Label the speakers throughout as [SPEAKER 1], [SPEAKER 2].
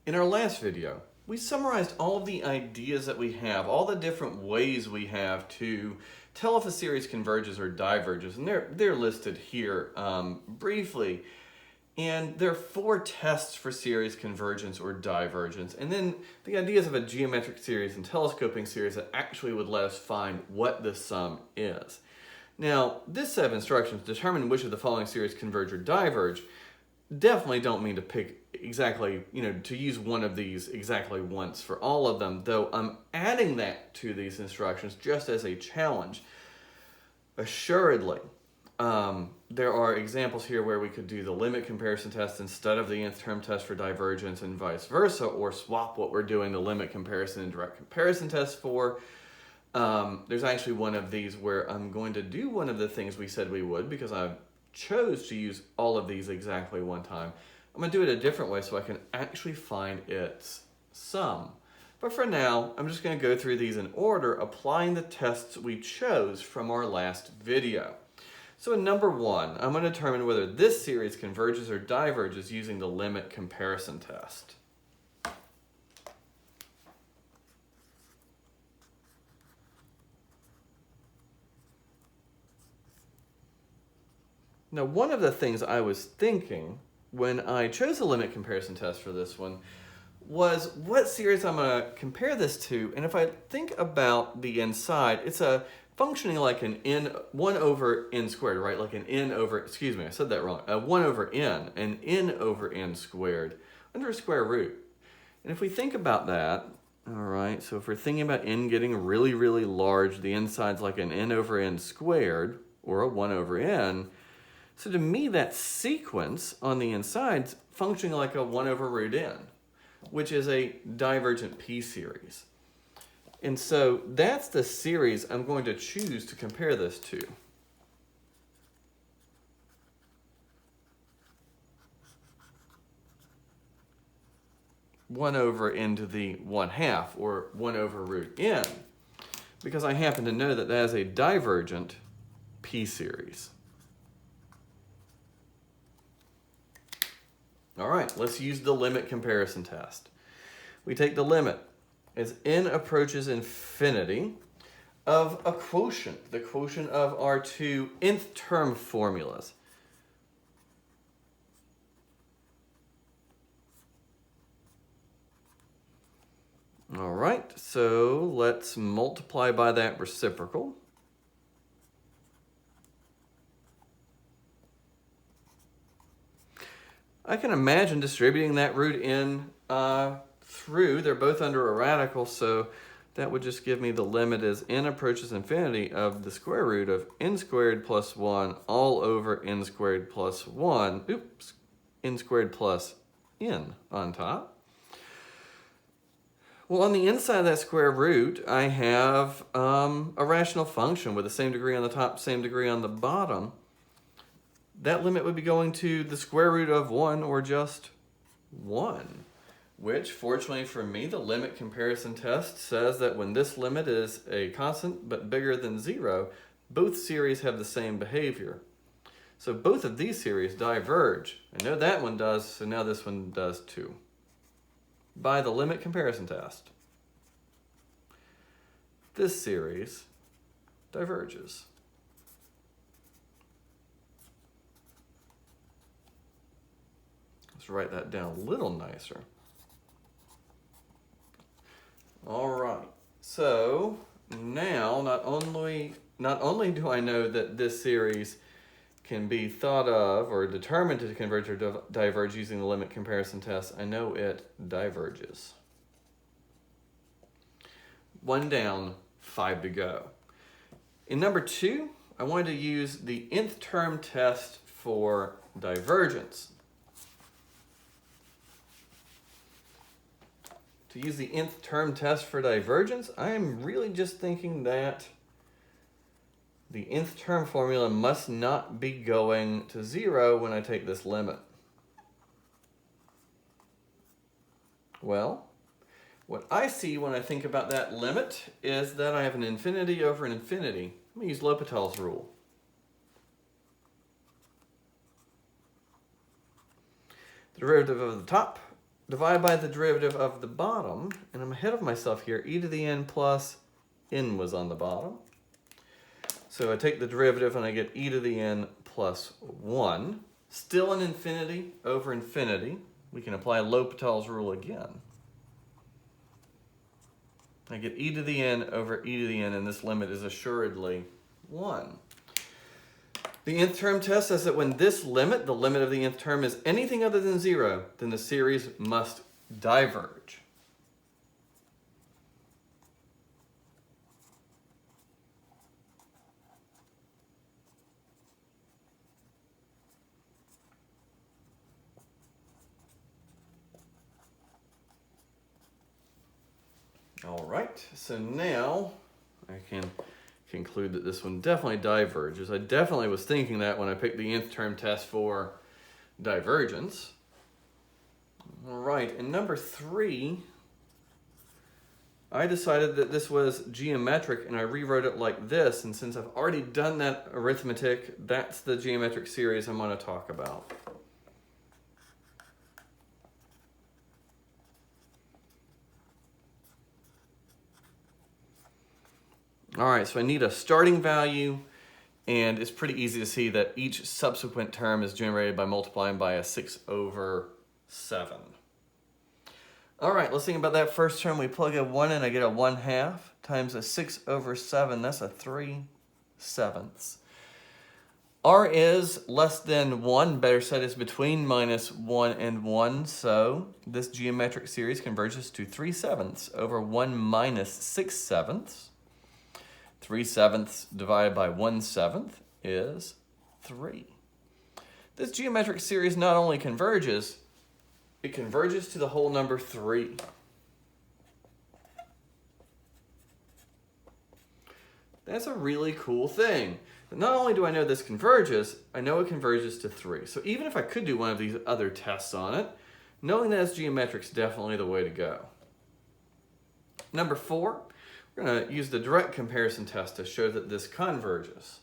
[SPEAKER 1] In our last video, we summarized all of the ideas that we have, all the different ways we have to tell if a series converges or diverges, and they're listed here briefly. And there are 4 tests for series convergence or divergence, and then the ideas of a geometric series and telescoping series that actually would let us find what the sum is. Now, this set of instructions, determine which of the following series converge or diverge, definitely don't mean to pick exactly, to use one of these exactly once for all of them, though I'm adding that to these instructions just as a challenge. Assuredly, there are examples here where we could do the limit comparison test instead of the nth term test for divergence and vice versa, or swap what we're doing the limit comparison and direct comparison test for. There's actually one of these where I'm going to do one of the things we said we would because I chose to use all of these exactly one time. I'm going to do it a different way so I can actually find its sum. But for now, I'm just going to go through these in order, applying the tests we chose from our last video. So in number 1, I'm going to determine whether this series converges or diverges using the limit comparison test. Now, one of the things I was thinking when I chose the limit comparison test for this one was what series I'm going to compare this to. And if I think about the inside, it's a functioning like an 1 over n squared, right? Like an n over, excuse me, I said that wrong. A 1 over n, an n over n squared under a square root. And if we think about that, all right, so if we're thinking about n getting really, really large, the inside's like an n over n squared, or a 1 over n. So to me, that sequence on the inside's functioning like a 1 over root n, which is a divergent p-series. And so that's the series I'm going to choose to compare this to. One over n to the 1/2, or 1 over root n, because I happen to know that that is a divergent p-series. All right, let's use the limit comparison test. We take the limit as n approaches infinity of a quotient, the quotient of our 2 nth term formulas. All right, so let's multiply by that reciprocal. I can imagine distributing that root n through. They're both under a radical, so that would just give me the limit as n approaches infinity of the square root of n squared plus 1 all over n squared plus 1. Oops, n squared plus n on top. Well, on the inside of that square root, I have a rational function with the same degree on the top, same degree on the bottom. That limit would be going to the square root of 1 or just 1, which fortunately for me, the limit comparison test says that when this limit is a constant but bigger than 0, both series have the same behavior. So both of these series diverge. I know that one does, so now this one does too, by the limit comparison test. This series diverges. Let's write that down a little nicer. All right, so now not only do I know that this series can be thought of or determined to converge or diverge using the limit comparison test, I know it diverges. 1 down, 5 to go. In number 2, I wanted to use the nth term test for divergence. To use the nth term test for divergence, I am really just thinking that the nth term formula must not be going to 0 when I take this limit. Well, what I see when I think about that limit is that I have an infinity over an infinity. Let me use L'Hopital's rule. The derivative of the top divide by the derivative of the bottom, and I'm ahead of myself here. E to the n plus n was on the bottom. So I take the derivative and I get e to the n plus 1. Still an infinity over infinity. We can apply L'Hopital's rule again. I get e to the n over e to the n, and this limit is assuredly 1. The nth term test says that when this limit, the limit of the nth term, is anything other than 0, then the series must diverge. All right, so now I can conclude that this one definitely diverges. I definitely was thinking that when I picked the nth term test for divergence. All right, and number 3, I decided that this was geometric, and I rewrote it like this, and since I've already done that arithmetic, that's the geometric series I'm going to talk about. All right, so I need a starting value, and it's pretty easy to see that each subsequent term is generated by multiplying by a 6 over 7. All right, let's think about that first term. We plug a 1 in, I get a 1/2 times a 6 over 7. That's a 3/7. R is less than 1, better said is between -1 and 1, so this geometric series converges to 3/7 over 1 minus 6/7. 3/7 divided by 1/7 is 3. This geometric series not only converges, it converges to the whole number 3. That's a really cool thing. But not only do I know this converges, I know it converges to 3. So even if I could do one of these other tests on it, knowing that it's geometric is definitely the way to go. Number 4, we're going to use the direct comparison test to show that this converges.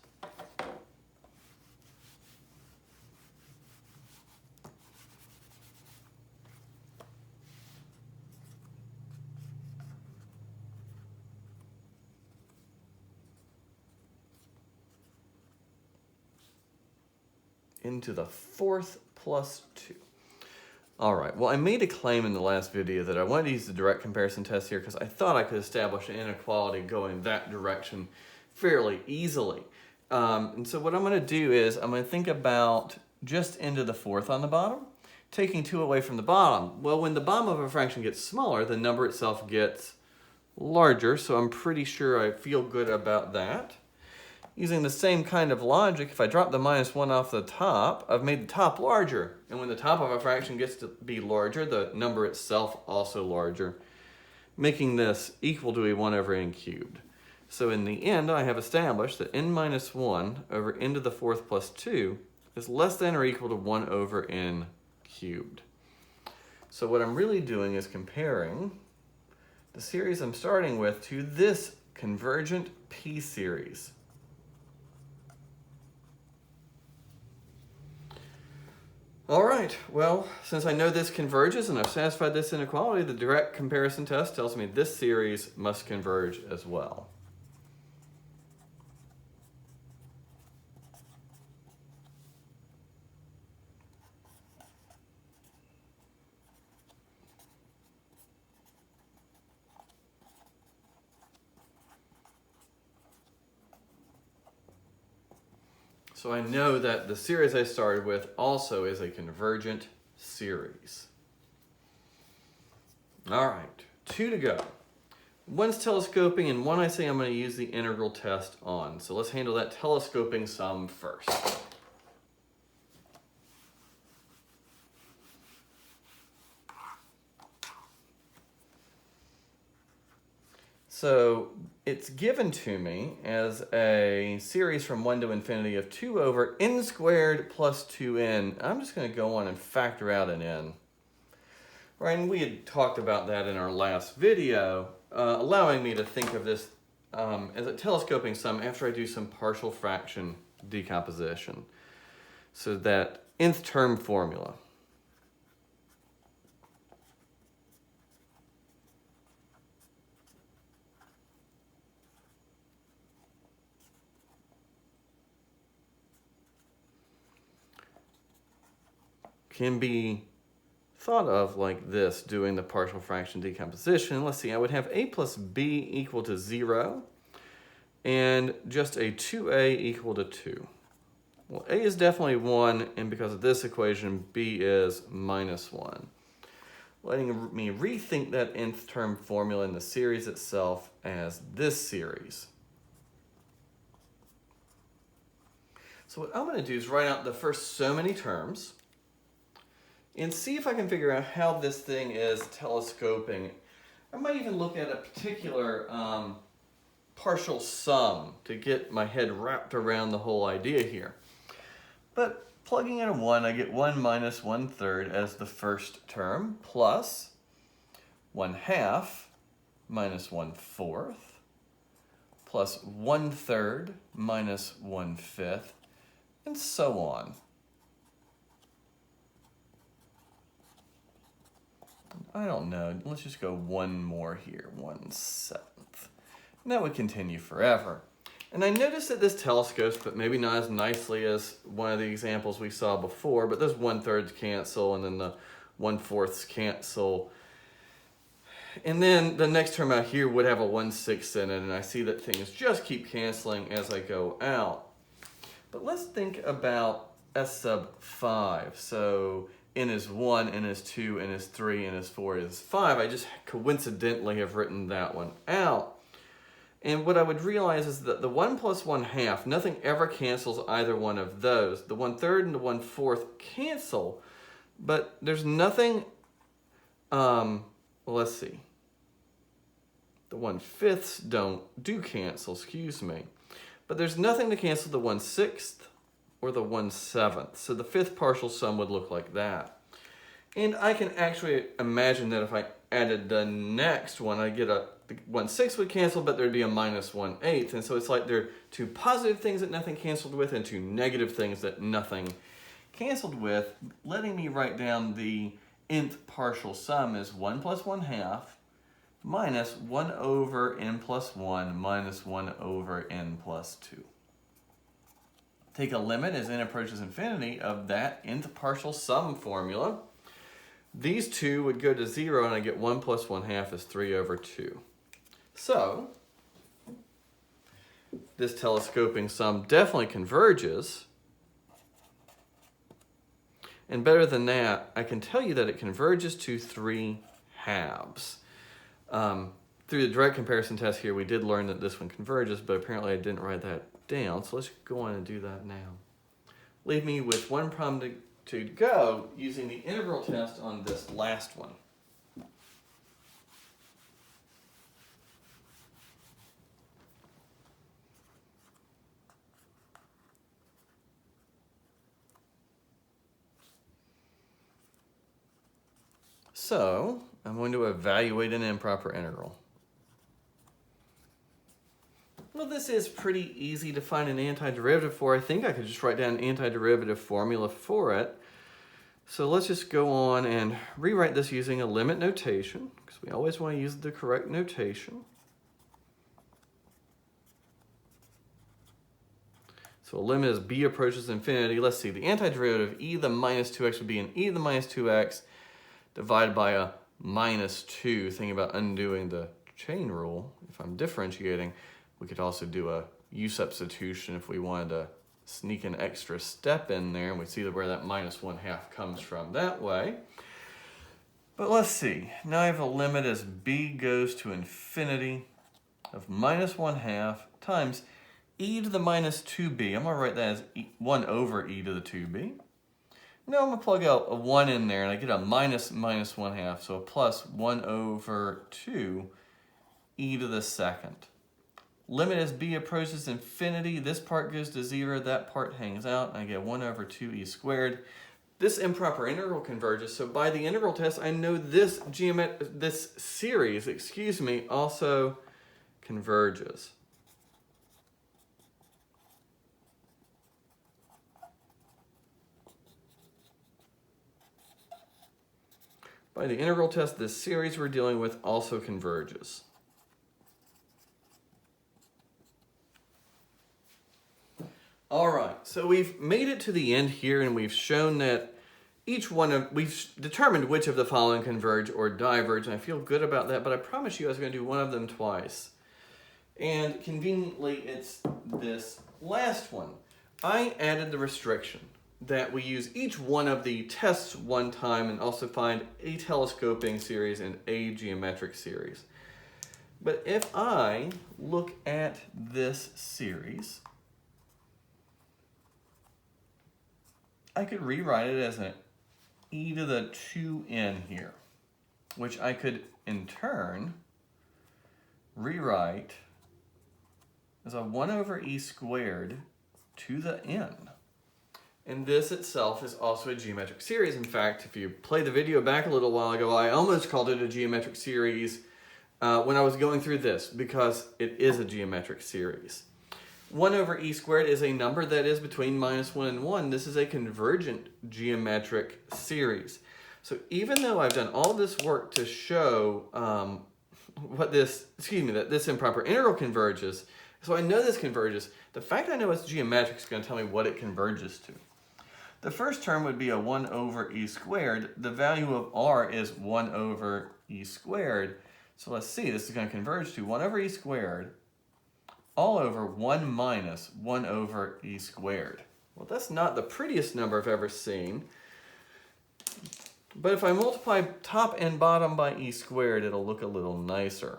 [SPEAKER 1] Into the 4th plus 2. All right, well, I made a claim in the last video that I wanted to use the direct comparison test here because I thought I could establish an inequality going that direction fairly easily. And so what I'm going to do is I'm going to think about just into the 4th on the bottom, taking 2 away from the bottom. Well, when the bottom of a fraction gets smaller, the number itself gets larger, so I'm pretty sure I feel good about that. Using the same kind of logic, if I drop the -1 off the top, I've made the top larger. And when the top of a fraction gets to be larger, the number itself also larger, making this equal to a 1 over n cubed. So in the end, I have established that n minus 1 over n to the 4th plus 2 is less than or equal to 1 over n cubed. So what I'm really doing is comparing the series I'm starting with to this convergent p-series. All right, well, since I know this converges and I've satisfied this inequality, the direct comparison test tells me this series must converge as well. So I know that the series I started with also is a convergent series. All right, 2 to go. One's telescoping and one I say I'm going to use the integral test on. So let's handle that telescoping sum first. So it's given to me as a series from 1 to infinity of 2 over n squared plus 2n. I'm just going to go on and factor out an n. Right, and we had talked about that in our last video, allowing me to think of this as a telescoping sum after I do some partial fraction decomposition. So that nth term formula. can be thought of like this, doing the partial fraction decomposition. Let's see, I would have a plus b equal to 0, and just a 2a equal to 2. Well, a is definitely 1, and because of this equation, b is minus 1. Letting me rethink that nth term formula in the series itself as this series. So what I'm going to do is write out the first so many terms and see if I can figure out how this thing is telescoping. I might even look at a particular partial sum to get my head wrapped around the whole idea here. But plugging in a 1, I get 1 minus 1/3 as the first term, plus 1/2 minus 1/4, plus 1/3 minus 1/5, and so on. I don't know, let's just go one more here, 1/7. And that would continue forever. And I noticed that this telescopes, but maybe not as nicely as one of the examples we saw before, but those 1/3s cancel, and then the 1/4s cancel. And then the next term out here would have a 1/6 in it, and I see that things just keep canceling as I go out. But let's think about S sub 5. So n is 1, n is 2, n is 3, n is 4, n is 5. I just coincidentally have written that one out. And what I would realize is that the 1 plus 1/2, nothing ever cancels either one of those. The 1/3 and the 1/4 cancel, but there's nothing, well, let's see. The 1/5s do cancel, excuse me. But there's nothing to cancel the 1/6 or the 1/7. So the fifth partial sum would look like that. And I can actually imagine that if I added the next one, I'd get the 1/6 would cancel, but there'd be a minus 1/8. And so it's like there are two positive things that nothing canceled with and two negative things that nothing canceled with, letting me write down the nth partial sum as 1 plus 1/2 minus 1 over n plus 1 minus 1 over n plus 2. Take a limit as n approaches infinity of that nth partial sum formula. These two would go to 0, and I get 1 plus 1/2 is 3 over 2. So, this telescoping sum definitely converges. And better than that, I can tell you that it converges to 3/2. Through the direct comparison test here, we did learn that this one converges, but apparently I didn't write that down. So let's go on and do that now. Leave me with one problem to go using the integral test on this last one. So I'm going to evaluate an improper integral. Well, this is pretty easy to find an antiderivative for. I think I could just write down an antiderivative formula for it. So let's just go on and rewrite this using a limit notation, because we always want to use the correct notation. So a limit as b approaches infinity. Let's see, the antiderivative of e to the minus 2x would be an e to the minus 2x divided by a minus 2. Thinking about undoing the chain rule, if I'm differentiating, we could also do a u substitution if we wanted to sneak an extra step in there, and we see where that minus 1/2 comes from that way. But let's see, now I have a limit as b goes to infinity of minus 1/2 times e to the minus 2b. I'm going to write that as 1 over e to the 2b. Now I'm going to plug out a 1 in there, and I get a minus 1/2, so a plus 1 over 2 e to the second. Limit as b approaches infinity, this part goes to 0, that part hangs out, and I get 1 over 2e squared. This improper integral converges, so by the integral test, I know this series, also converges. By the integral test, this series we're dealing with also converges. All right, so we've made it to the end here, and we've shown that we've determined which of the following converge or diverge, and I feel good about that, but I promise you I was going to do one of them twice. And conveniently, it's this last one. I added the restriction that we use each one of the tests one time and also find a telescoping series and a geometric series. But if I look at this series, I could rewrite it as an e to the 2n here, which I could in turn rewrite as a 1 over e squared to the n. And this itself is also a geometric series. In fact, if you play the video back a little while ago, I almost called it a geometric series when I was going through this, because it is a geometric series. 1 over e squared is a number that is between -1 and 1. This is a convergent geometric series. So even though I've done all this work to show that this improper integral converges, so I know this converges, the fact I know it's geometric is going to tell me what it converges to. The first term would be a 1 over e squared. The value of r is 1 over e squared. So let's see, this is going to converge to 1 over e squared all over 1 minus 1 over e squared. Well, that's not the prettiest number I've ever seen. But if I multiply top and bottom by e squared, it'll look a little nicer.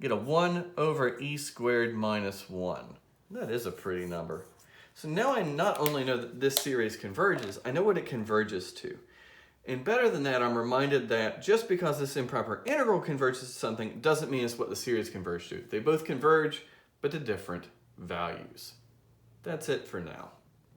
[SPEAKER 1] Get a 1 over e squared minus 1. That is a pretty number. So now I not only know that this series converges, I know what it converges to. And better than that, I'm reminded that just because this improper integral converges to something doesn't mean it's what the series converges to. They both converge, but to different values. That's it for now.